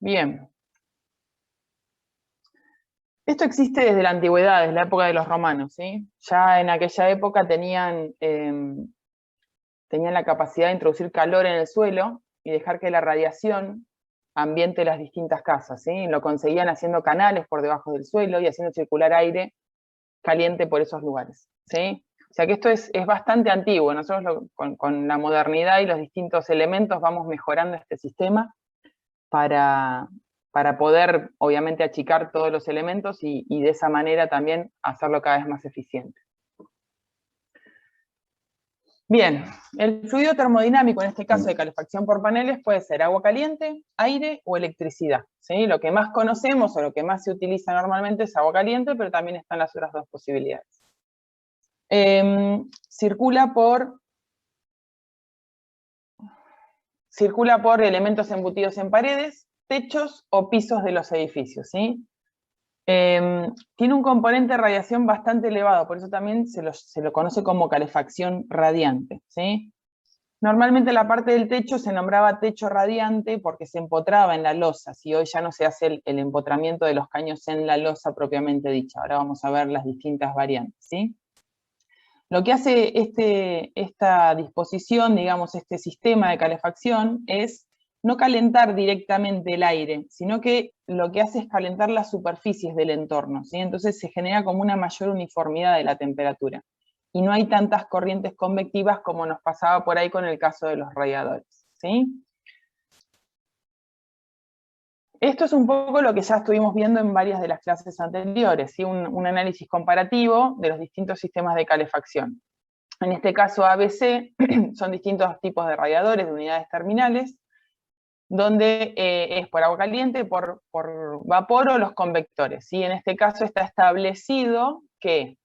Bien. Esto existe desde la antigüedad, desde la época de los romanos, ¿sí? Ya en aquella época tenían la capacidad de introducir calor en el suelo y dejar que la radiación ambiente las distintas casas, ¿sí? Lo conseguían haciendo canales por debajo del suelo y haciendo circular aire caliente por esos lugares, ¿sí? O sea que esto es bastante antiguo. Nosotros con la modernidad y los distintos elementos vamos mejorando este sistema para poder, obviamente, achicar todos los elementos y de esa manera también hacerlo cada vez más eficiente. Bien, el fluido termodinámico, en este caso de calefacción por paneles, puede ser agua caliente, aire o electricidad, ¿sí? Lo que más conocemos o lo que más se utiliza normalmente es agua caliente, pero también están las otras dos posibilidades. Circula por elementos embutidos en paredes, techos o pisos de los edificios, ¿sí? Tiene un componente de radiación bastante elevado, por eso también se lo conoce como calefacción radiante, ¿sí? Normalmente la parte del techo se nombraba techo radiante porque se empotraba en la losa, si hoy ya no se hace el empotramiento de los caños en la losa propiamente dicha. Ahora vamos a ver las distintas variantes, ¿sí? Lo que hace esta disposición, digamos, este sistema de calefacción, es no calentar directamente el aire, sino que lo que hace es calentar las superficies del entorno, ¿sí? Entonces se genera como una mayor uniformidad de la temperatura. Y no hay tantas corrientes convectivas como nos pasaba por ahí con el caso de los radiadores, ¿sí? Esto es un poco lo que ya estuvimos viendo en varias de las clases anteriores, ¿sí? Un análisis comparativo de los distintos sistemas de calefacción. En este caso ABC son distintos tipos de radiadores de unidades terminales, donde es por agua caliente, por vapor o los convectores, ¿sí? En este caso está establecido que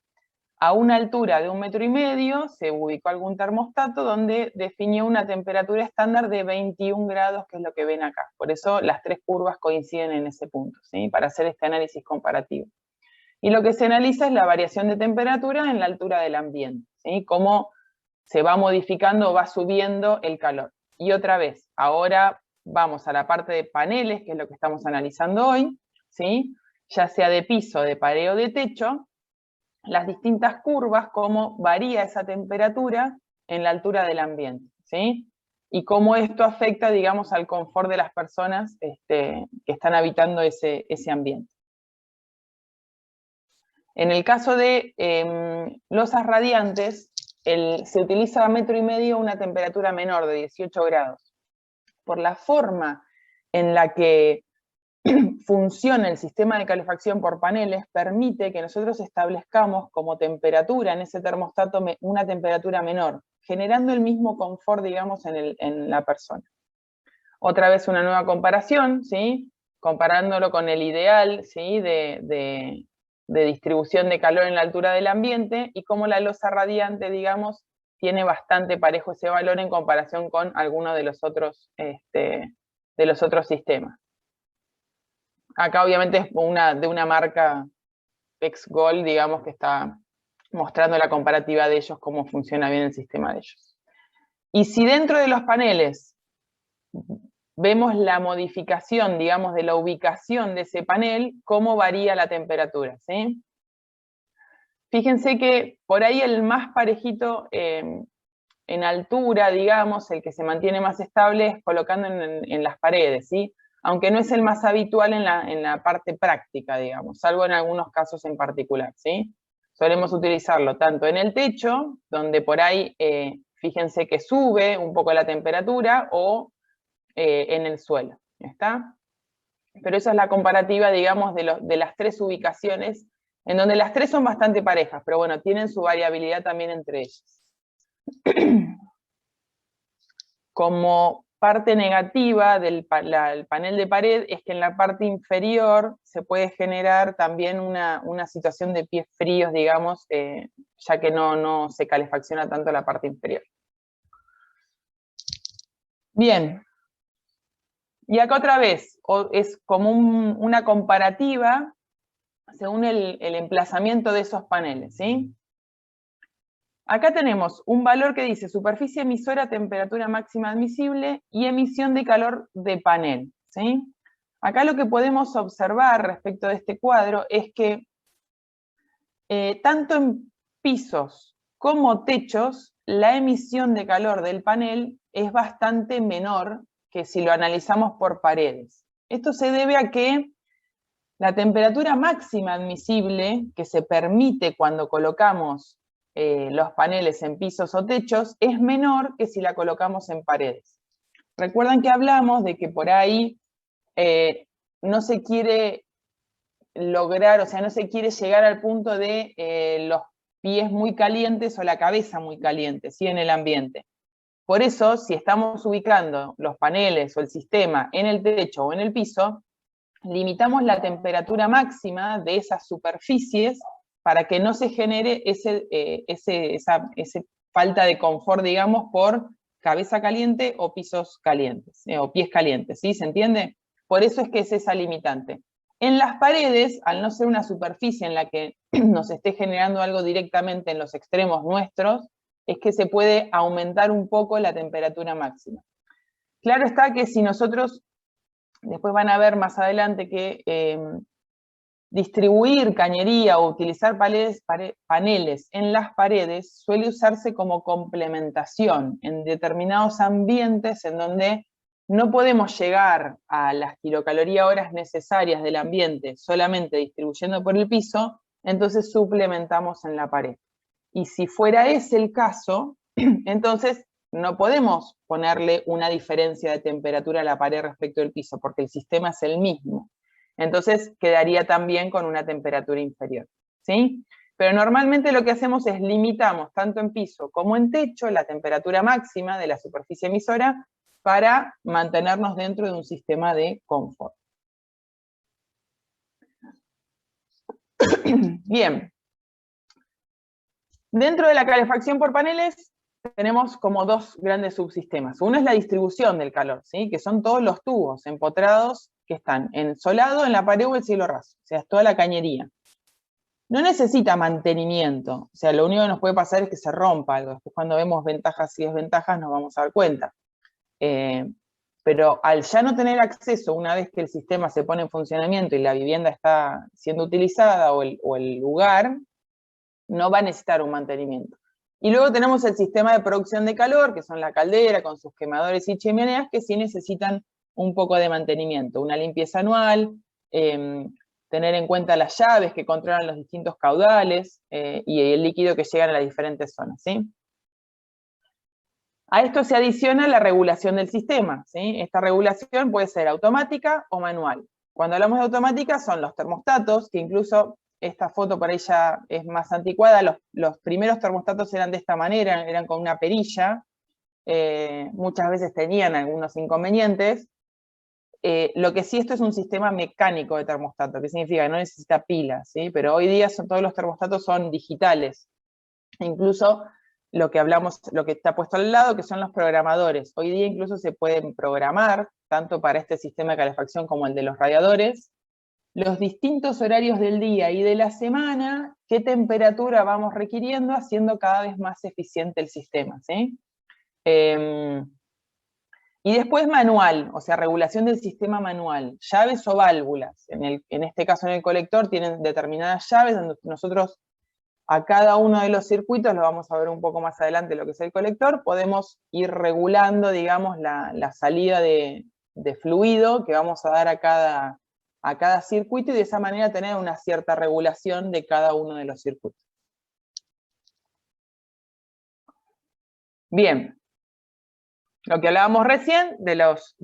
a una altura de 1,5 metros se ubicó algún termostato donde definió una temperatura estándar de 21 grados, que es lo que ven acá. Por eso las tres curvas coinciden en ese punto, ¿sí? Para hacer este análisis comparativo. Y lo que se analiza es la variación de temperatura en la altura del ambiente, ¿sí? Cómo se va modificando, va subiendo el calor. Y otra vez, ahora vamos a la parte de paneles, que es lo que estamos analizando hoy, ¿sí? Ya sea de piso, de pared o de techo, las distintas curvas, cómo varía esa temperatura en la altura del ambiente, ¿sí? Y cómo esto afecta, digamos, al confort de las personas que están habitando ese ambiente. En el caso de losas radiantes, se utiliza a 1,5 metros una temperatura menor de 18 grados. Por la forma en la que funciona el sistema de calefacción por paneles, permite que nosotros establezcamos como temperatura en ese termostato una temperatura menor, generando el mismo confort, digamos, en la persona. Otra vez una nueva comparación, ¿sí? Comparándolo con el ideal, ¿sí? de distribución de calor en la altura del ambiente, y cómo la losa radiante, digamos, tiene bastante parejo ese valor en comparación con alguno de los otros sistemas. Acá obviamente es de una marca ex-Gold, digamos, que está mostrando la comparativa de ellos, cómo funciona bien el sistema de ellos. Y si dentro de los paneles vemos la modificación, digamos, de la ubicación de ese panel, cómo varía la temperatura, ¿sí? Fíjense que por ahí el más parejito en altura, digamos, el que se mantiene más estable es colocando en las paredes, ¿sí? Aunque no es el más habitual en la parte práctica, digamos, salvo en algunos casos en particular, ¿sí? Solemos utilizarlo tanto en el techo, donde por ahí, fíjense que sube un poco la temperatura, o en el suelo, ¿está? Pero esa es la comparativa, digamos, de las tres ubicaciones, en donde las tres son bastante parejas, pero bueno, tienen su variabilidad también entre ellas. Como parte negativa del panel de pared es que en la parte inferior se puede generar también una situación de pies fríos, digamos, ya que no se calefacciona tanto la parte inferior. Bien. Y acá otra vez, es como una comparativa según el emplazamiento de esos paneles, ¿sí? Acá tenemos un valor que dice superficie emisora, temperatura máxima admisible y emisión de calor de panel, ¿sí? Acá lo que podemos observar respecto de este cuadro es que tanto en pisos como techos, la emisión de calor del panel es bastante menor que si lo analizamos por paredes. Esto se debe a que la temperatura máxima admisible que se permite cuando colocamos los paneles en pisos o techos es menor que si la colocamos en paredes. Recuerdan que hablamos de que por ahí no se quiere lograr, o sea, no se quiere llegar al punto de los pies muy calientes o la cabeza muy caliente, ¿sí? En el ambiente. Por eso, si estamos ubicando los paneles o el sistema en el techo o en el piso, limitamos la temperatura máxima de esas superficies para que no se genere esa falta de confort, digamos, por cabeza caliente o pisos calientes, o pies calientes, ¿sí? ¿Se entiende? Por eso es que es esa limitante. En las paredes, al no ser una superficie en la que nos esté generando algo directamente en los extremos nuestros, es que se puede aumentar un poco la temperatura máxima. Claro está que si nosotros, después van a ver más adelante que distribuir cañería o utilizar paneles en las paredes suele usarse como complementación en determinados ambientes en donde no podemos llegar a las kilocalorías horas necesarias del ambiente solamente distribuyendo por el piso, entonces suplementamos en la pared. Y si fuera ese el caso, entonces no podemos ponerle una diferencia de temperatura a la pared respecto del piso, porque el sistema es el mismo. Entonces quedaría también con una temperatura inferior, ¿sí? Pero normalmente lo que hacemos es limitamos tanto en piso como en techo la temperatura máxima de la superficie emisora para mantenernos dentro de un sistema de confort. Bien. Dentro de la calefacción por paneles tenemos como dos grandes subsistemas. Uno es la distribución del calor, ¿sí? Que son todos los tubos empotrados que están ensolado en la pared o el cielo raso, o sea, es toda la cañería. No necesita mantenimiento, o sea, lo único que nos puede pasar es que se rompa algo. Después cuando vemos ventajas y desventajas nos vamos a dar cuenta. Pero al ya no tener acceso, una vez que el sistema se pone en funcionamiento y la vivienda está siendo utilizada o el lugar, no va a necesitar un mantenimiento. Y luego tenemos el sistema de producción de calor, que son la caldera con sus quemadores y chimeneas, que sí necesitan un poco de mantenimiento, una limpieza anual, tener en cuenta las llaves que controlan los distintos caudales y el líquido que llegan a las diferentes zonas, ¿sí? A esto se adiciona la regulación del sistema, ¿sí? Esta regulación puede ser automática o manual. Cuando hablamos de automática son los termostatos, que incluso esta foto por ahí ya es más anticuada, los primeros termostatos eran de esta manera, eran con una perilla, muchas veces tenían algunos inconvenientes. Lo que sí, esto es un sistema mecánico de termostato, que significa que no necesita pilas, ¿sí? Pero hoy día todos los termostatos son digitales. Incluso lo que hablamos, lo que está puesto al lado, que son los programadores. Hoy día incluso se pueden programar, tanto para este sistema de calefacción como el de los radiadores, los distintos horarios del día y de la semana, qué temperatura vamos requiriendo, haciendo cada vez más eficiente el sistema, ¿sí? Y después manual, o sea, regulación del sistema manual, llaves o válvulas. En este caso en el colector tienen determinadas llaves donde nosotros a cada uno de los circuitos, lo vamos a ver un poco más adelante lo que es el colector, podemos ir regulando, digamos, la salida de fluido que vamos a dar a cada circuito y de esa manera tener una cierta regulación de cada uno de los circuitos. Bien. Lo que hablábamos recién de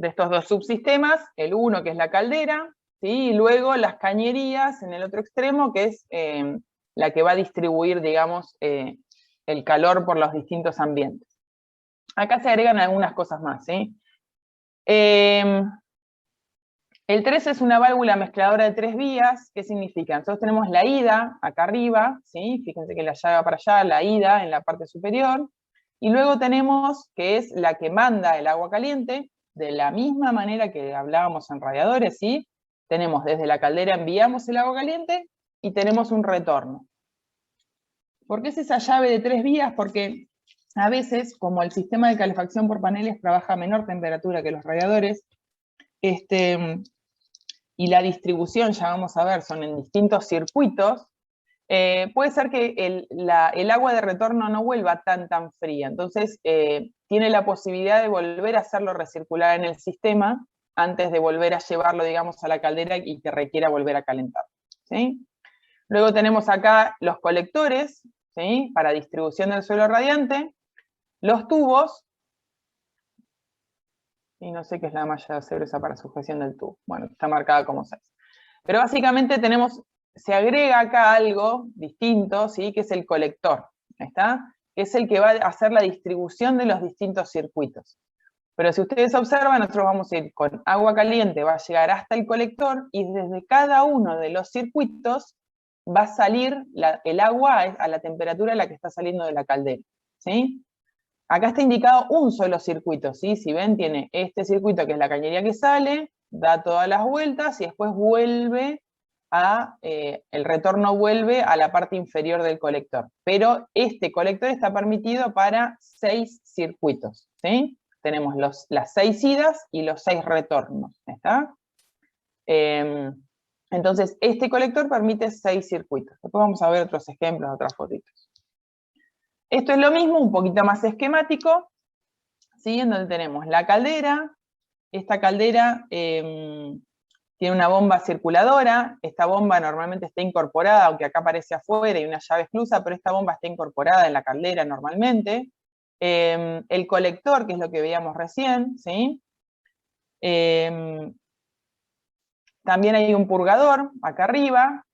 estos dos subsistemas, el uno que es la caldera, ¿sí? Y luego las cañerías en el otro extremo, que es la que va a distribuir, digamos, el calor por los distintos ambientes. Acá se agregan algunas cosas más, ¿sí? El 3 es una válvula mezcladora de 3 vías. ¿Qué significa? Nosotros tenemos la ida acá arriba, ¿sí? Fíjense que la llave va para allá, la ida en la parte superior. Y luego tenemos que es la que manda el agua caliente, de la misma manera que hablábamos en radiadores, ¿sí? Tenemos desde la caldera enviamos el agua caliente y tenemos un retorno. ¿Por qué es esa llave de 3 vías? Porque a veces, como el sistema de calefacción por paneles trabaja a menor temperatura que los radiadores, y la distribución, ya vamos a ver, son en distintos circuitos, puede ser que el agua de retorno no vuelva tan fría. Entonces, tiene la posibilidad de volver a hacerlo recircular en el sistema antes de volver a llevarlo, digamos, a la caldera y que requiera volver a calentar, ¿sí? Luego tenemos acá los colectores, ¿sí?, para distribución del suelo radiante, los tubos, y no sé qué es la malla de acero esa para sujeción del tubo. Bueno, está marcada como 6. Pero básicamente se agrega acá algo distinto, ¿sí?, que es el colector, ¿está? Que es el que va a hacer la distribución de los distintos circuitos. Pero si ustedes observan, nosotros vamos a ir con agua caliente, va a llegar hasta el colector, y desde cada uno de los circuitos va a salir el agua a la temperatura a la que está saliendo de la caldera, ¿sí? Acá está indicado un solo circuito, ¿sí? Si ven, tiene este circuito que es la cañería que sale, da todas las vueltas y después vuelve el retorno vuelve a la parte inferior del colector. Pero este colector está permitido para 6 circuitos, ¿sí? Tenemos las 6 idas y los 6 retornos, ¿está? Entonces, este colector permite 6 circuitos. Después vamos a ver otros ejemplos, otras fotitos. Esto es lo mismo, un poquito más esquemático, ¿sí? En donde tenemos la caldera. Esta caldera tiene una bomba circuladora. Esta bomba normalmente está incorporada, aunque acá aparece afuera y una llave exclusa, pero esta bomba está incorporada en la caldera normalmente. El colector, que es lo que veíamos recién, ¿sí? También hay un purgador acá arriba.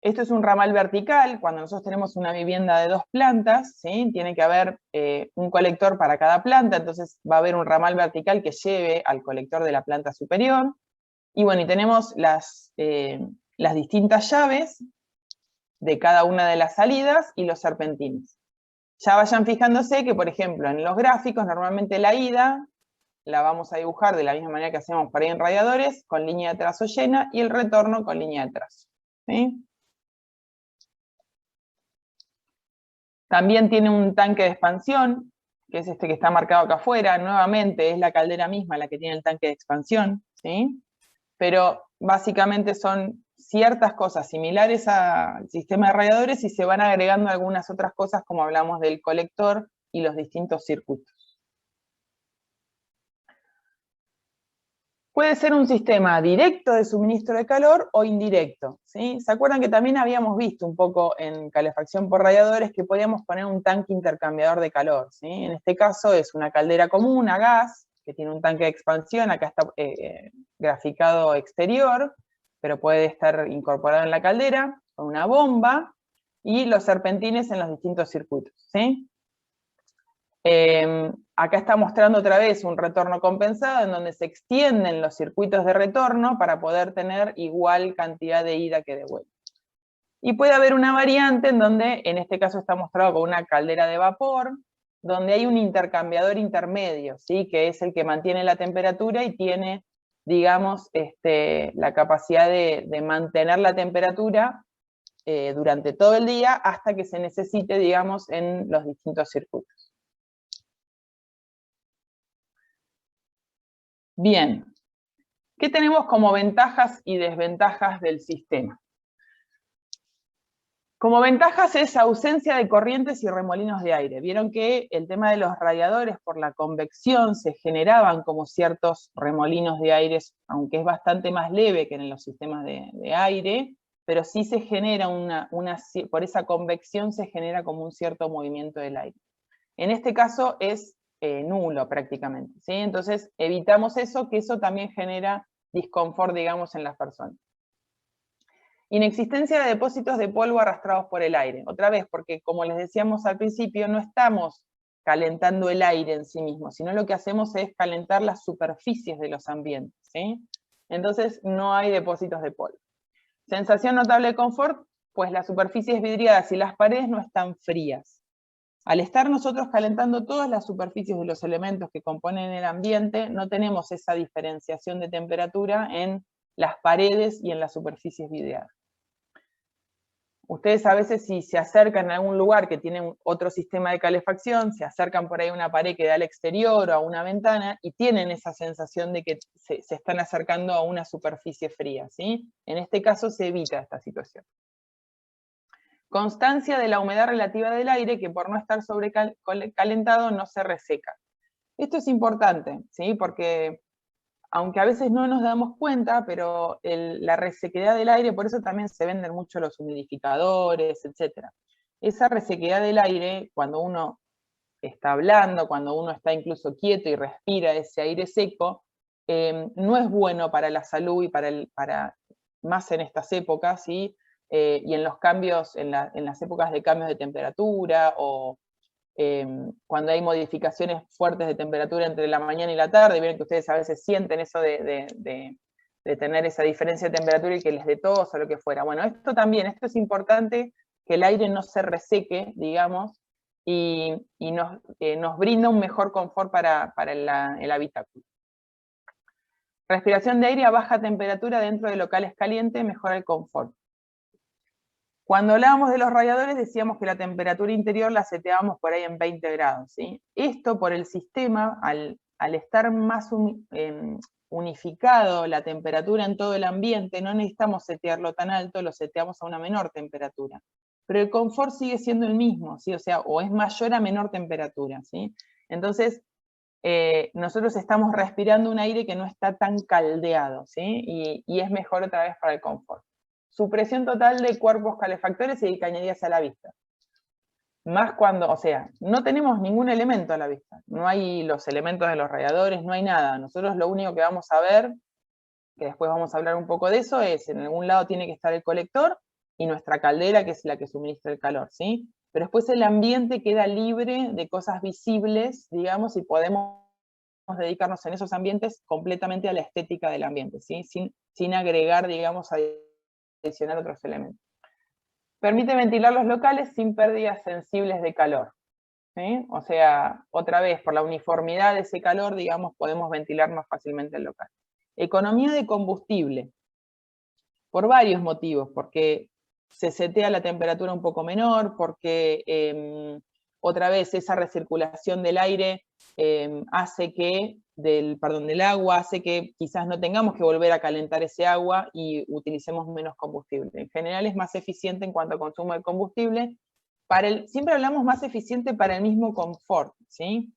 Esto es un ramal vertical. Cuando nosotros tenemos una vivienda de 2 plantas, ¿sí?, tiene que haber un colector para cada planta, entonces va a haber un ramal vertical que lleve al colector de la planta superior. Y bueno, y tenemos las distintas llaves de cada una de las salidas y los serpentines. Ya vayan fijándose que, por ejemplo, en los gráficos, normalmente la ida la vamos a dibujar de la misma manera que hacemos para ir en radiadores, con línea de trazo llena, y el retorno con línea de trazo, ¿sí? También tiene un tanque de expansión, que es este que está marcado acá afuera. Nuevamente es la caldera misma la que tiene el tanque de expansión, ¿sí? Pero básicamente son ciertas cosas similares al sistema de radiadores y se van agregando algunas otras cosas, como hablamos del colector y los distintos circuitos. Puede ser un sistema directo de suministro de calor o indirecto, ¿sí? ¿Se acuerdan que también habíamos visto un poco en calefacción por radiadores que podíamos poner un tanque intercambiador de calor, ¿sí? En este caso es una caldera común a gas, que tiene un tanque de expansión, acá está graficado exterior, pero puede estar incorporado en la caldera, con una bomba, y los serpentines en los distintos circuitos, ¿sí? Acá está mostrando otra vez un retorno compensado en donde se extienden los circuitos de retorno para poder tener igual cantidad de ida que de vuelta. Y puede haber una variante en donde, en este caso está mostrado con una caldera de vapor, donde hay un intercambiador intermedio, ¿sí?, que es el que mantiene la temperatura y tiene, digamos, la capacidad de mantener la temperatura durante todo el día hasta que se necesite, digamos, en los distintos circuitos. Bien, ¿qué tenemos como ventajas y desventajas del sistema? Como ventajas es ausencia de corrientes y remolinos de aire. Vieron que el tema de los radiadores, por la convección, se generaban como ciertos remolinos de aire, aunque es bastante más leve que en los sistemas de aire, pero sí se genera por esa convección se genera como un cierto movimiento del aire. En este caso es nulo prácticamente, ¿sí? Entonces evitamos eso, que eso también genera disconfort, digamos, en las personas. Inexistencia de depósitos de polvo arrastrados por el aire. Otra vez, porque como les decíamos al principio, no estamos calentando el aire en sí mismo, sino lo que hacemos es calentar las superficies de los ambientes, ¿sí? Entonces no hay depósitos de polvo. Sensación notable de confort, pues las superficies vidriadas y las paredes no están frías. Al estar nosotros calentando todas las superficies de los elementos que componen el ambiente, no tenemos esa diferenciación de temperatura en las paredes y en las superficies vidriadas. Ustedes a veces si se acercan a algún lugar que tiene otro sistema de calefacción, se acercan por ahí a una pared que da al exterior o a una ventana y tienen esa sensación de que se están acercando a una superficie fría, ¿sí? En este caso se evita esta situación. Constancia de la humedad relativa del aire que por no estar sobrecalentado no se reseca. Esto es importante, ¿sí? Porque aunque a veces no nos damos cuenta, pero la resequedad del aire, por eso también se venden mucho los humidificadores, etc. Esa resequedad del aire, cuando uno está hablando, cuando uno está incluso quieto y respira ese aire seco, no es bueno para la salud y para más en estas épocas, ¿sí? Y en los cambios, en las épocas de cambios de temperatura o cuando hay modificaciones fuertes de temperatura entre la mañana y la tarde, vieron que ustedes a veces sienten eso de tener esa diferencia de temperatura y que les dé tos o lo que fuera. Bueno, esto es importante, que el aire no se reseque, digamos, y nos brinda un mejor confort para el habitáculo. Respiración de aire a baja temperatura dentro de locales calientes mejora el confort. Cuando hablábamos de los radiadores decíamos que la temperatura interior la seteábamos por ahí en 20 grados, ¿sí? Esto por el sistema, al estar más unificado la temperatura en todo el ambiente, no necesitamos setearlo tan alto, lo seteamos a una menor temperatura. Pero el confort sigue siendo el mismo, ¿sí? O sea, o es mayor a menor temperatura, ¿sí? Entonces, nosotros estamos respirando un aire que no está tan caldeado, ¿sí? Y es mejor otra vez para el confort. Supresión total de cuerpos calefactores y cañerías a la vista. Más cuando, o sea, no tenemos ningún elemento a la vista. No hay los elementos de los radiadores, no hay nada. Nosotros lo único que vamos a ver, que después vamos a hablar un poco de eso, es en algún lado tiene que estar el colector y nuestra caldera, que es la que suministra el calor, ¿sí? Pero después el ambiente queda libre de cosas visibles, digamos, y podemos dedicarnos en esos ambientes completamente a la estética del ambiente, ¿sí? Sin agregar, digamos, adicionar otros elementos. Permite ventilar los locales sin pérdidas sensibles de calor, ¿sí? O sea, otra vez, por la uniformidad de ese calor, digamos, podemos ventilar más fácilmente el local. Economía de combustible, por varios motivos, porque se setea la temperatura un poco menor, porque otra vez esa recirculación del aire hace que, del agua, hace que quizás no tengamos que volver a calentar ese agua y utilicemos menos combustible. En general es más eficiente en cuanto a consumo de combustible. Siempre hablamos más eficiente para el mismo confort, ¿sí?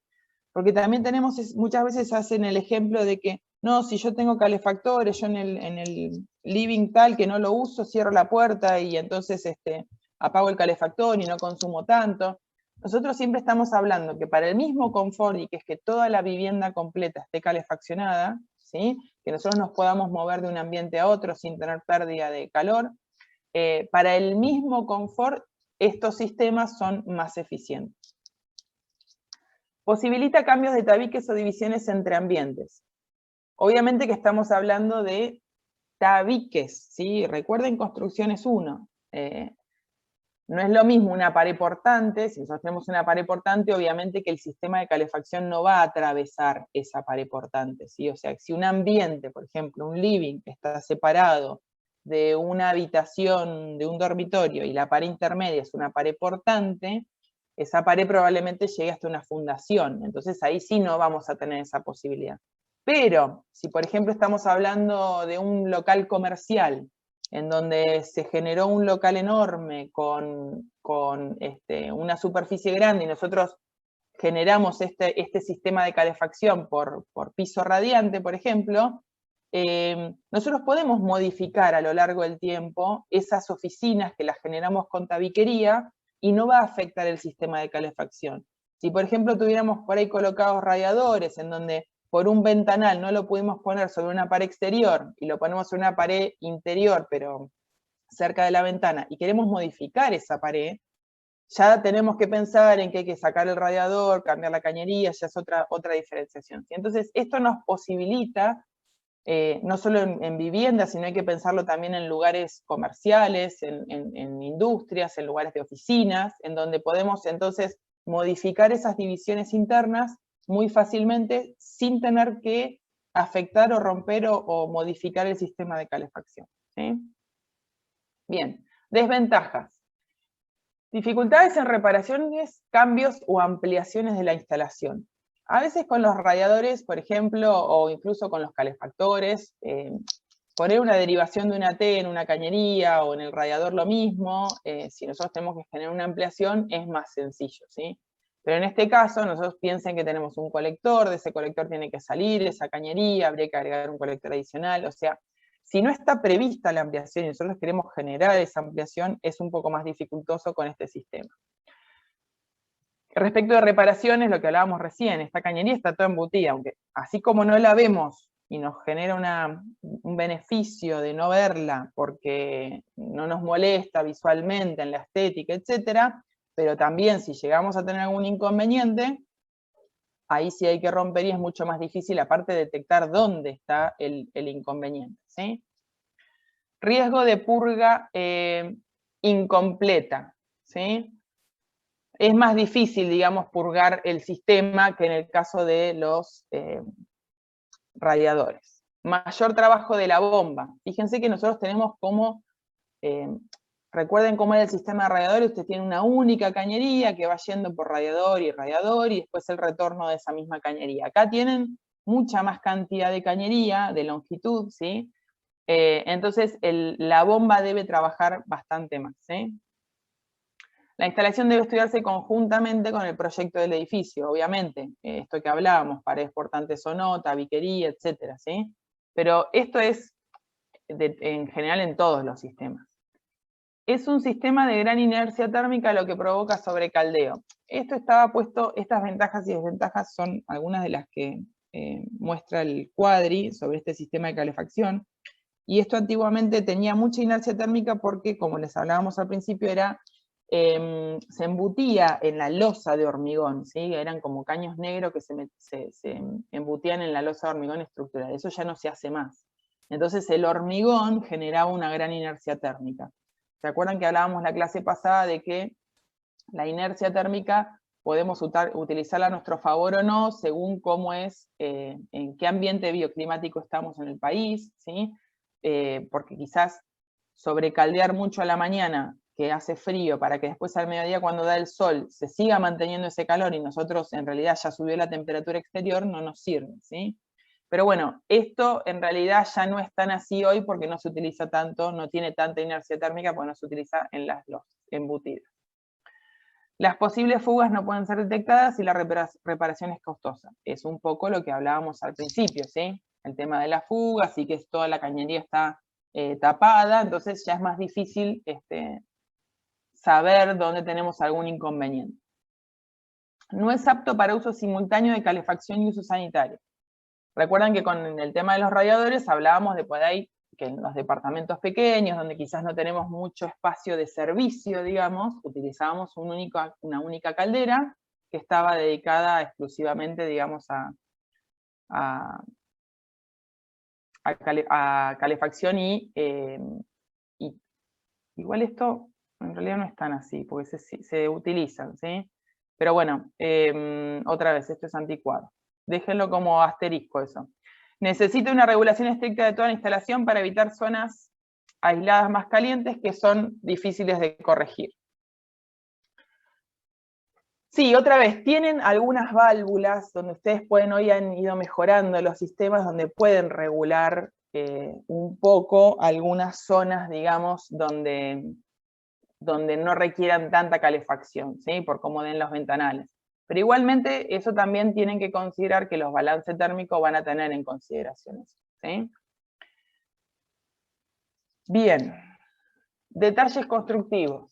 Porque también tenemos, muchas veces hacen el ejemplo de que, no, si yo tengo calefactores, yo en el living tal que no lo uso, cierro la puerta y entonces apago el calefactor y no consumo tanto. Nosotros siempre estamos hablando que para el mismo confort y que es que toda la vivienda completa esté calefaccionada, ¿sí? Que nosotros nos podamos mover de un ambiente a otro sin tener pérdida de calor, para el mismo confort estos sistemas son más eficientes. Posibilita cambios de tabiques o divisiones entre ambientes. Obviamente que estamos hablando de tabiques, ¿sí? Recuerden construcciones 1. No es lo mismo una pared portante, si nosotros tenemos una pared portante, obviamente que el sistema de calefacción no va a atravesar esa pared portante, ¿sí? O sea, si un ambiente, por ejemplo, un living, está separado de una habitación, de un dormitorio, y la pared intermedia es una pared portante, esa pared probablemente llegue hasta una fundación, entonces ahí sí no vamos a tener esa posibilidad. Pero, si por ejemplo estamos hablando de un local comercial, en donde se generó un local enorme con una superficie grande y nosotros generamos este sistema de calefacción por piso radiante, por ejemplo, nosotros podemos modificar a lo largo del tiempo esas oficinas que las generamos con tabiquería y no va a afectar el sistema de calefacción. Si por ejemplo tuviéramos por ahí colocados radiadores en donde por un ventanal no lo pudimos poner sobre una pared exterior y lo ponemos sobre una pared interior, pero cerca de la ventana, y queremos modificar esa pared, ya tenemos que pensar en que hay que sacar el radiador, cambiar la cañería, ya es otra diferenciación. Entonces, esto nos posibilita, no solo en viviendas, sino hay que pensarlo también en lugares comerciales, en industrias, en lugares de oficinas, en donde podemos entonces modificar esas divisiones internas muy fácilmente sin tener que afectar o romper o modificar el sistema de calefacción, ¿sí? Bien, desventajas. Dificultades en reparaciones, cambios o ampliaciones de la instalación. A veces con los radiadores, por ejemplo, o incluso con los calefactores, poner una derivación de una T en una cañería o en el radiador lo mismo, si nosotros tenemos que generar una ampliación, es más sencillo, ¿sí? Pero en este caso, nosotros piensen que tenemos un colector, de ese colector tiene que salir esa cañería, habría que agregar un colector adicional, o sea, si no está prevista la ampliación y nosotros queremos generar esa ampliación, es un poco más dificultoso con este sistema. Respecto de reparaciones, lo que hablábamos recién, esta cañería está toda embutida, aunque así como no la vemos y nos genera un beneficio de no verla porque no nos molesta visualmente en la estética, etcétera, pero también si llegamos a tener algún inconveniente, ahí sí hay que romper y es mucho más difícil, aparte, detectar dónde está el inconveniente, ¿sí? Riesgo de purga incompleta, ¿sí? Es más difícil, digamos, purgar el sistema que en el caso de los radiadores. Mayor trabajo de la bomba. Fíjense que nosotros tenemos como, recuerden cómo era el sistema de radiadores, usted tiene una única cañería que va yendo por radiador y después el retorno de esa misma cañería. Acá tienen mucha más cantidad de cañería, de longitud, ¿sí? Entonces la bomba debe trabajar bastante más, ¿sí? La instalación debe estudiarse conjuntamente con el proyecto del edificio, obviamente, esto que hablábamos, paredes portantes o no, tabiquería, etcétera, ¿sí? Pero esto es en general en todos los sistemas. Es un sistema de gran inercia térmica lo que provoca sobrecaldeo. Esto estaba puesto, estas ventajas y desventajas son algunas de las que muestra el cuadri sobre este sistema de calefacción, y esto antiguamente tenía mucha inercia térmica porque, como les hablábamos al principio, se embutía en la losa de hormigón, ¿sí? Eran como caños negros que se embutían en la losa de hormigón estructural. Eso ya no se hace más. Entonces el hormigón generaba una gran inercia térmica. ¿Se acuerdan que hablábamos la clase pasada de que la inercia térmica podemos utilizarla a nuestro favor o no, según cómo es, en qué ambiente bioclimático estamos en el país, ¿sí? Porque quizás sobrecaldear mucho a la mañana, que hace frío, para que después al mediodía, cuando da el sol, se siga manteniendo ese calor y nosotros en realidad ya subió la temperatura exterior, no nos sirve, ¿sí? Pero bueno, esto en realidad ya no es tan así hoy porque no se utiliza tanto, no tiene tanta inercia térmica porque no se utiliza en las losas embutidas. Las posibles fugas no pueden ser detectadas y la reparación es costosa. Es un poco lo que hablábamos al principio, ¿sí? El tema de las fugas y que toda la cañería está tapada, entonces ya es más difícil saber dónde tenemos algún inconveniente. No es apto para uso simultáneo de calefacción y uso sanitario. Recuerdan que con el tema de los radiadores hablábamos de por ahí que en los departamentos pequeños, donde quizás no tenemos mucho espacio de servicio, digamos, utilizábamos una única caldera que estaba dedicada exclusivamente, digamos, a calefacción y igual esto en realidad no es tan así, porque se utilizan, ¿sí? Pero bueno, otra vez, esto es anticuado. Déjenlo como asterisco eso. Necesita una regulación estricta de toda la instalación para evitar zonas aisladas más calientes que son difíciles de corregir. Sí, otra vez, tienen algunas válvulas donde ustedes hoy han ido mejorando los sistemas donde pueden regular un poco algunas zonas, digamos, donde no requieran tanta calefacción, ¿sí? Por cómo den los ventanales. Pero igualmente, eso también tienen que considerar que los balances térmicos van a tener en consideración eso, ¿sí? Bien, detalles constructivos.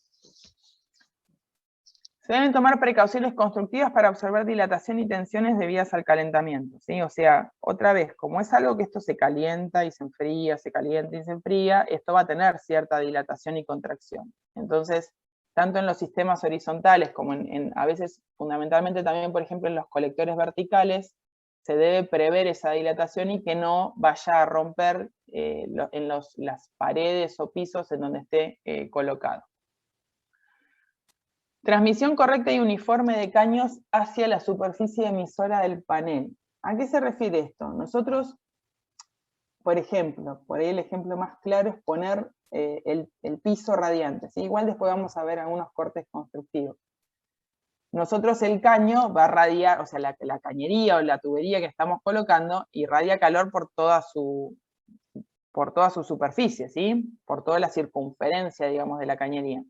Se deben tomar precauciones constructivas para observar dilatación y tensiones debidas al calentamiento, ¿sí? O sea, otra vez, como es algo que esto se calienta y se enfría, se calienta y se enfría, esto va a tener cierta dilatación y contracción. Entonces, tanto en los sistemas horizontales como a veces, fundamentalmente también, por ejemplo, en los colectores verticales, se debe prever esa dilatación y que no vaya a romper en las paredes o pisos en donde esté colocado. Transmisión correcta y uniforme de caños hacia la superficie emisora del panel. ¿A qué se refiere esto? Nosotros por ejemplo, por ahí el ejemplo más claro es poner el piso radiante, ¿sí? Igual después vamos a ver algunos cortes constructivos. Nosotros el caño va a radiar, o sea, la cañería o la tubería que estamos colocando irradia calor por toda su superficie, ¿sí? Por toda la circunferencia, digamos, de la cañería.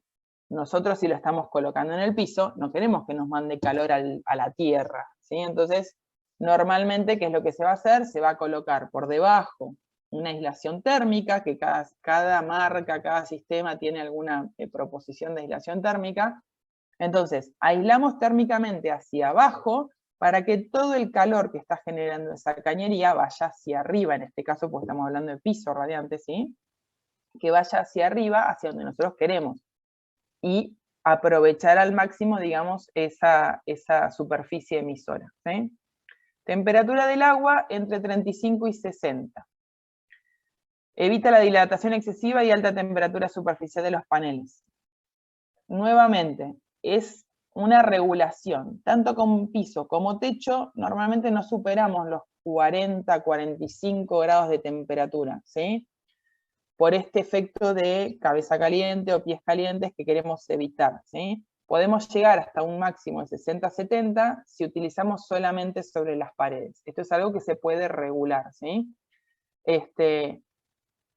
Nosotros, si lo estamos colocando en el piso, no queremos que nos mande calor a la tierra, ¿sí? Entonces, normalmente, ¿qué es lo que se va a hacer? Se va a colocar por debajo una aislación térmica, que cada marca, cada sistema tiene alguna proposición de aislación térmica. Entonces, aislamos térmicamente hacia abajo para que todo el calor que está generando esa cañería vaya hacia arriba, en este caso, pues estamos hablando de piso radiante, ¿sí? Que vaya hacia arriba, hacia donde nosotros queremos. Y aprovechar al máximo, digamos, esa superficie emisora, ¿sí? Temperatura del agua entre 35 y 60. Evita la dilatación excesiva y alta temperatura superficial de los paneles. Nuevamente, es una regulación, tanto con piso como techo, normalmente no superamos los 40, 45 grados de temperatura, ¿sí? Por este efecto de cabeza caliente o pies calientes que queremos evitar, ¿sí? Podemos llegar hasta un máximo de 60-70 si utilizamos solamente sobre las paredes. Esto es algo que se puede regular, ¿sí?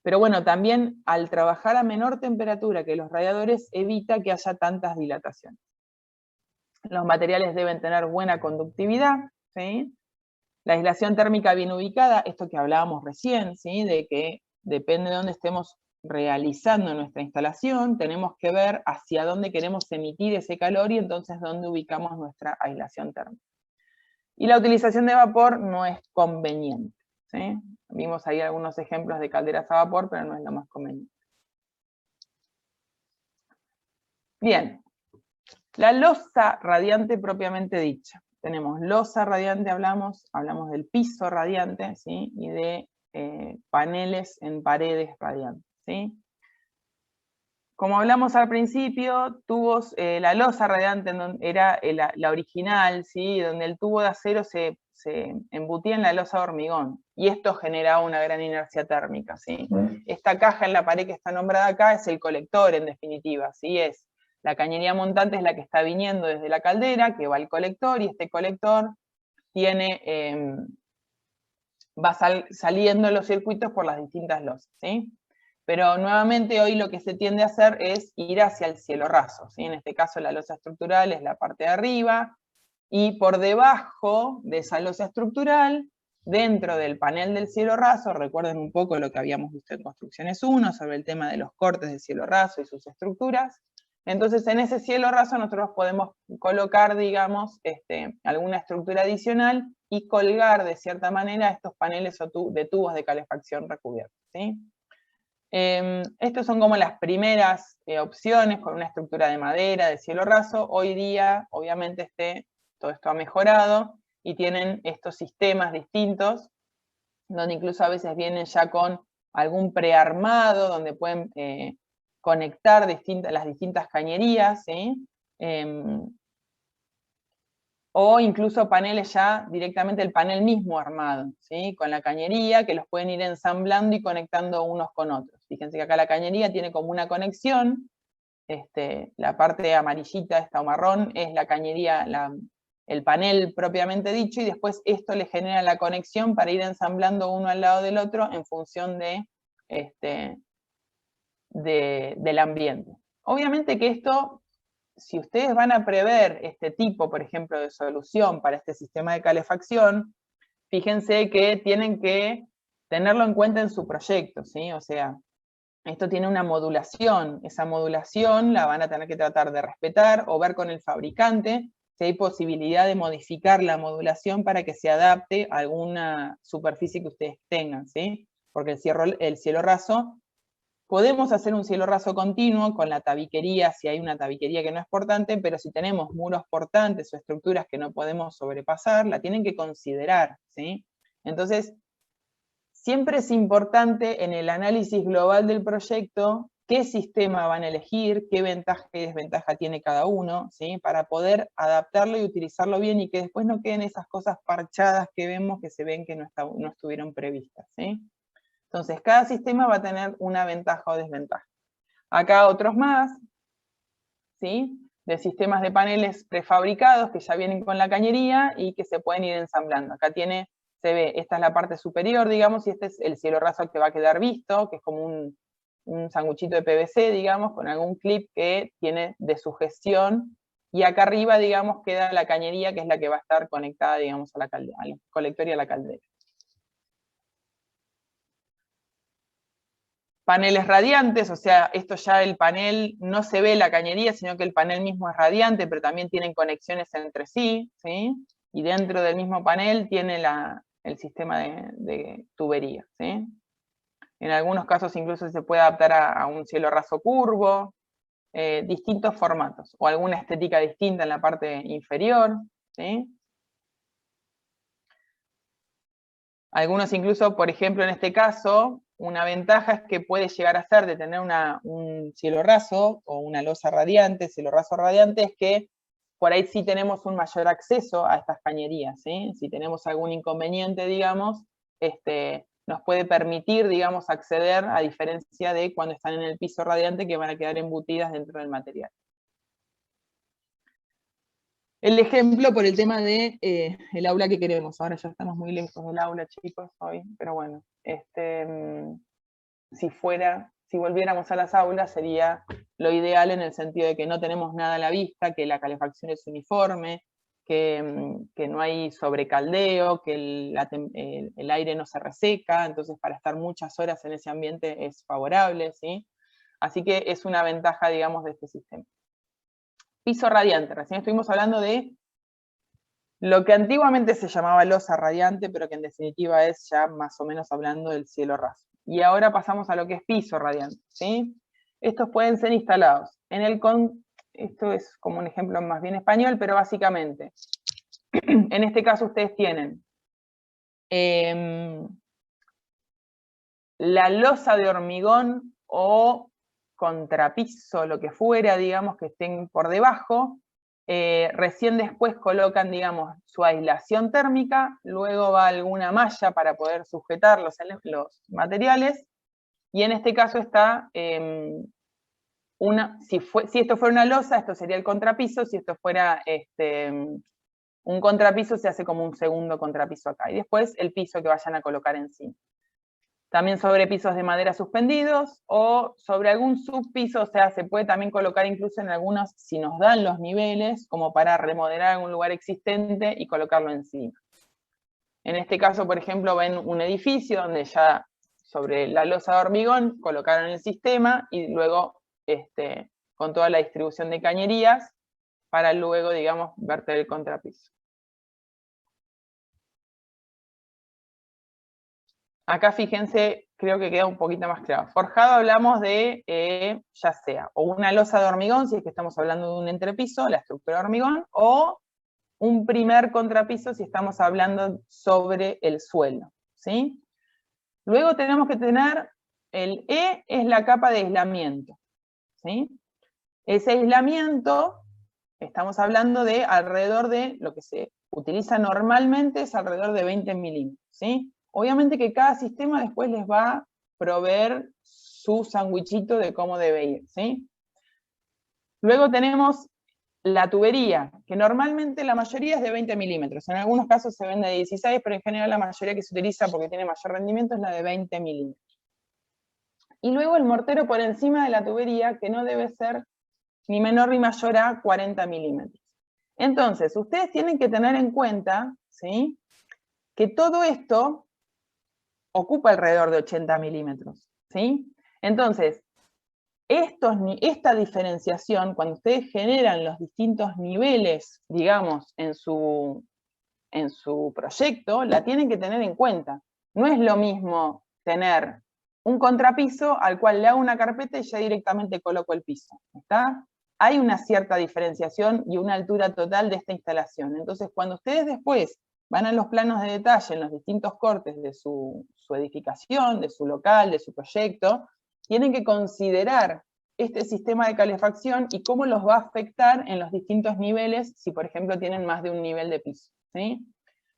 Pero bueno, también al trabajar a menor temperatura que los radiadores evita que haya tantas dilataciones. Los materiales deben tener buena conductividad, ¿sí? La aislación térmica bien ubicada, esto que hablábamos recién, ¿sí? De que depende de dónde estemos realizando nuestra instalación, tenemos que ver hacia dónde queremos emitir ese calor y entonces dónde ubicamos nuestra aislación térmica. Y la utilización de vapor no es conveniente, ¿sí? Vimos ahí algunos ejemplos de calderas a vapor, pero no es lo más conveniente. Bien, la losa radiante propiamente dicha. Tenemos losa radiante, hablamos del piso radiante, ¿sí? Y de paneles en paredes radiantes, ¿sí? Como hablamos al principio, tubos, la losa radiante era la original, ¿sí? Donde el tubo de acero se embutía en la losa de hormigón, y esto generaba una gran inercia térmica, ¿sí? Esta caja en la pared que está nombrada acá es el colector, en definitiva, ¿sí? Es la cañería montante, es la que está viniendo desde la caldera, que va al colector, y este colector tiene, va saliendo los circuitos por las distintas losas, ¿sí? Pero nuevamente hoy lo que se tiende a hacer es ir hacia el cielo raso, ¿sí? En este caso la losa estructural es la parte de arriba, y por debajo de esa losa estructural, dentro del panel del cielo raso, recuerden un poco lo que habíamos visto en Construcciones 1 sobre el tema de los cortes de cielo raso y sus estructuras. Entonces en ese cielo raso nosotros podemos colocar, digamos, alguna estructura adicional y colgar de cierta manera estos paneles de tubos de calefacción recubiertos, ¿sí? Estas son como las primeras opciones con una estructura de madera, de cielo raso. Hoy día, obviamente, todo esto ha mejorado y tienen estos sistemas distintos, donde incluso a veces vienen ya con algún prearmado, donde pueden conectar las distintas cañerías, ¿sí? O incluso paneles ya directamente el panel mismo armado, ¿sí? Con la cañería, que los pueden ir ensamblando y conectando unos con otros. Fíjense que acá la cañería tiene como una conexión, la parte amarillita, esta o marrón, es la cañería, el panel propiamente dicho, y después esto le genera la conexión para ir ensamblando uno al lado del otro en función del ambiente. Obviamente que esto, si ustedes van a prever este tipo, por ejemplo, de solución para este sistema de calefacción, fíjense que tienen que tenerlo en cuenta en su proyecto, ¿sí? O sea, esto tiene una modulación, esa modulación la van a tener que tratar de respetar o ver con el fabricante si hay posibilidad de modificar la modulación para que se adapte a alguna superficie que ustedes tengan, ¿sí? Porque el cielo raso, podemos hacer un cielo raso continuo con la tabiquería, si hay una tabiquería que no es portante, pero si tenemos muros portantes o estructuras que no podemos sobrepasar, la tienen que considerar, ¿sí? Entonces, siempre es importante en el análisis global del proyecto qué sistema van a elegir, qué ventaja y desventaja tiene cada uno, ¿sí? Para poder adaptarlo y utilizarlo bien y que después no queden esas cosas parchadas que vemos que se ven que no estuvieron previstas, ¿sí? Entonces, cada sistema va a tener una ventaja o desventaja. Acá otros más, ¿sí? De sistemas de paneles prefabricados que ya vienen con la cañería y que se pueden ir ensamblando. Acá se ve, esta es la parte superior, digamos, y este es el cielo raso que va a quedar visto, que es como un sanguchito de PVC, digamos, con algún clip que tiene de sujeción, y acá arriba, digamos, queda la cañería, que es la que va a estar conectada, digamos, al colector y a la caldera. Paneles radiantes, o sea, esto ya el panel, no se ve la cañería, sino que el panel mismo es radiante, pero también tienen conexiones entre sí, ¿sí? Y dentro del mismo panel tiene el sistema de tubería, ¿sí? En algunos casos incluso se puede adaptar a un cielo raso curvo, distintos formatos, o alguna estética distinta en la parte inferior, ¿sí? Algunos incluso, por ejemplo, en este caso, una ventaja es que puede llegar a ser de tener un cielo raso o una losa radiante, cielo raso radiante, es que por ahí sí tenemos un mayor acceso a estas cañerías, ¿sí? Si tenemos algún inconveniente, digamos, nos puede permitir, digamos, acceder, a diferencia de cuando están en el piso radiante, que van a quedar embutidas dentro del material. El ejemplo por el tema de el aula que queremos. Ahora ya estamos muy lejos del aula, chicos, hoy, pero bueno, si volviéramos a las aulas sería lo ideal en el sentido de que no tenemos nada a la vista, que la calefacción es uniforme, que no hay sobrecaldeo, que el aire no se reseca, entonces para estar muchas horas en ese ambiente es favorable, ¿sí? Así que es una ventaja, digamos, de este sistema. Piso radiante, recién estuvimos hablando de lo que antiguamente se llamaba losa radiante, pero que en definitiva es ya más o menos hablando del cielo raso. Y ahora pasamos a lo que es piso radiante, ¿sí? Estos pueden ser instalados esto es como un ejemplo más bien español, pero básicamente, en este caso ustedes tienen la losa de hormigón o contrapiso, lo que fuera, digamos, que estén por debajo. Recién después colocan, digamos, su aislación térmica, luego va alguna malla para poder sujetar los materiales, y en este caso está si esto fuera una losa, esto sería el contrapiso, si esto fuera un contrapiso, se hace como un segundo contrapiso acá, y después el piso que vayan a colocar encima. También sobre pisos de madera suspendidos o sobre algún subpiso, o sea, se puede también colocar incluso en algunos, si nos dan los niveles, como para remodelar algún lugar existente y colocarlo encima. En este caso, por ejemplo, ven un edificio donde ya sobre la losa de hormigón colocaron el sistema y luego con toda la distribución de cañerías para luego, digamos, verter el contrapiso. Acá fíjense, creo que queda un poquito más claro. Forjado hablamos de, ya sea, o una losa de hormigón, si es que estamos hablando de un entrepiso, la estructura de hormigón, o un primer contrapiso si estamos hablando sobre el suelo, ¿sí? Luego tenemos que tener, el E es la capa de aislamiento, ¿sí? Ese aislamiento, estamos hablando de alrededor de, lo que se utiliza normalmente es alrededor de 20 milímetros, ¿sí? Obviamente que cada sistema después les va a proveer su sandwichito de cómo debe ir, ¿sí? Luego tenemos la tubería, que normalmente la mayoría es de 20 milímetros. En algunos casos se vende de 16, pero en general la mayoría que se utiliza porque tiene mayor rendimiento es la de 20 milímetros. Y luego el mortero por encima de la tubería, que no debe ser ni menor ni mayor a 40 milímetros. Entonces, ustedes tienen que tener en cuenta, ¿sí?, que todo esto ocupa alrededor de 80 milímetros, ¿sí? Entonces, esta diferenciación, cuando ustedes generan los distintos niveles, digamos, en su proyecto, la tienen que tener en cuenta. No es lo mismo tener un contrapiso al cual le hago una carpeta y ya directamente coloco el piso, ¿está? Hay una cierta diferenciación y una altura total de esta instalación. Entonces, cuando ustedes después van a los planos de detalle en los distintos cortes de su edificación, de su local, de su proyecto, tienen que considerar este sistema de calefacción y cómo los va a afectar en los distintos niveles, si por ejemplo tienen más de un nivel de piso, ¿sí?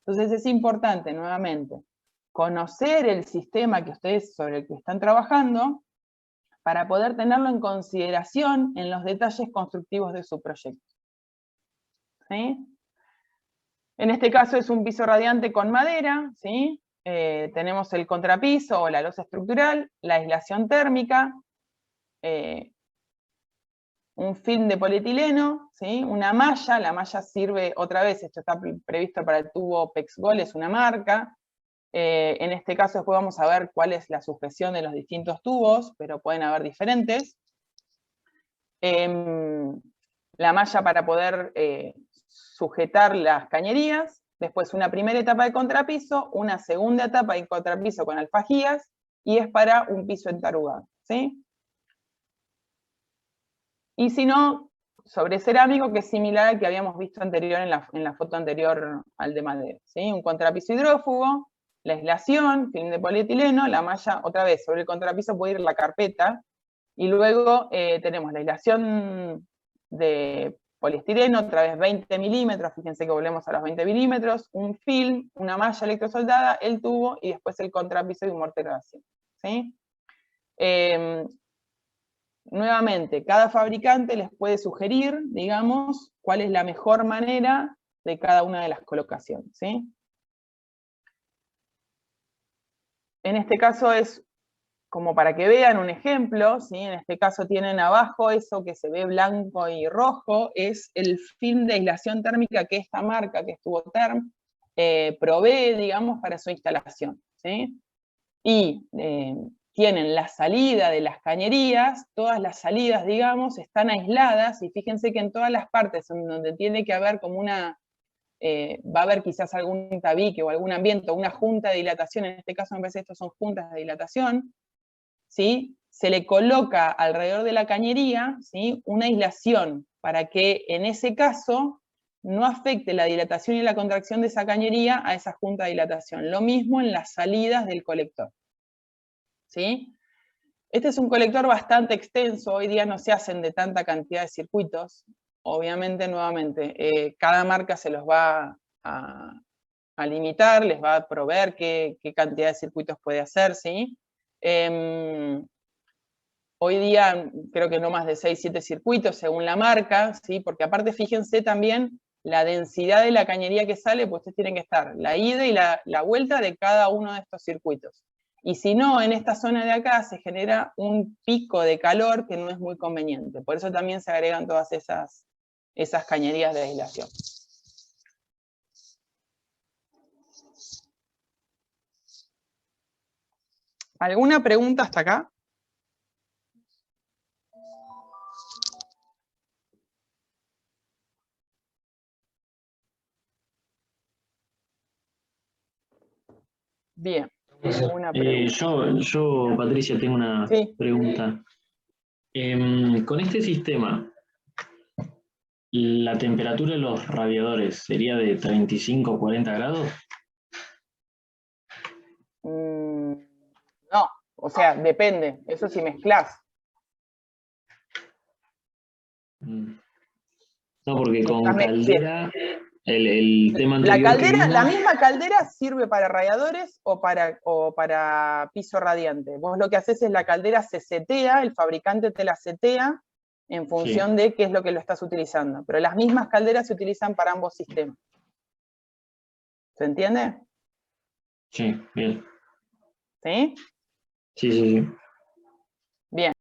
Entonces es importante, nuevamente, conocer el sistema que ustedes sobre el que están trabajando para poder tenerlo en consideración en los detalles constructivos de su proyecto. ¿Sí? En este caso es un piso radiante con madera, ¿sí? Tenemos el contrapiso o la losa estructural, la aislación térmica, un film de polietileno, ¿sí? Una malla, la malla sirve otra vez, esto está previsto para el tubo Pexgol, es una marca. En este caso después vamos a ver cuál es la sujeción de los distintos tubos, pero pueden haber diferentes. La malla para poder sujetar las cañerías, después una primera etapa de contrapiso, una segunda etapa de contrapiso con alfajías, y es para un piso entarugado, ¿sí? Y si no, sobre cerámico, que es similar al que habíamos visto anterior en la foto anterior al de madera, ¿sí? Un contrapiso hidrófugo, la aislación, film de polietileno, la malla, otra vez, sobre el contrapiso puede ir la carpeta, y luego tenemos la aislación de poliestireno, otra vez 20 milímetros, fíjense que volvemos a los 20 milímetros, un film, una malla electrosoldada, el tubo, y después el contrapiso y un mortero de acero, ¿sí? Nuevamente, cada fabricante les puede sugerir, digamos, cuál es la mejor manera de cada una de las colocaciones, ¿sí? En este caso es como para que vean un ejemplo, ¿sí? En este caso tienen abajo eso que se ve blanco y rojo, es el film de aislación térmica que esta marca, que es Tuboterm, provee, digamos, para su instalación, ¿sí? Y tienen la salida de las cañerías, todas las salidas, digamos, están aisladas, y fíjense que en todas las partes en donde tiene que haber como una, va a haber quizás algún tabique o algún ambiente, o una junta de dilatación, en este caso me parece que estos son juntas de dilatación, ¿sí? Se le coloca alrededor de la cañería, ¿sí? Una aislación, para que en ese caso no afecte la dilatación y la contracción de esa cañería a esa junta de dilatación. Lo mismo en las salidas del colector, ¿sí? Este es un colector bastante extenso, hoy día no se hacen de tanta cantidad de circuitos, obviamente, nuevamente, cada marca se los va a limitar, les va a proveer qué cantidad de circuitos puede hacer, ¿sí? Hoy día creo que no más de 6, 7 circuitos según la marca, ¿sí? Porque aparte fíjense también la densidad de la cañería que sale, pues ustedes tienen que estar la ida y la vuelta de cada uno de estos circuitos. Y si no, en esta zona de acá se genera un pico de calor que no es muy conveniente. Por eso también se agregan todas esas cañerías de aislación. ¿Alguna pregunta hasta acá? Bien. Yo, Patricia, tengo una pregunta. Con este sistema, ¿la temperatura de los radiadores sería de 35 o 40 grados? No, o sea, depende, eso si mezclas. No, porque con caldera, el tema anterior. La caldera, la misma caldera sirve para radiadores o para piso radiante. Vos lo que haces es la caldera se setea, el fabricante te la setea en función de qué es lo que lo estás utilizando. Pero las mismas calderas se utilizan para ambos sistemas. ¿Se entiende? Sí, bien. ¿Sí? Sí. Bien.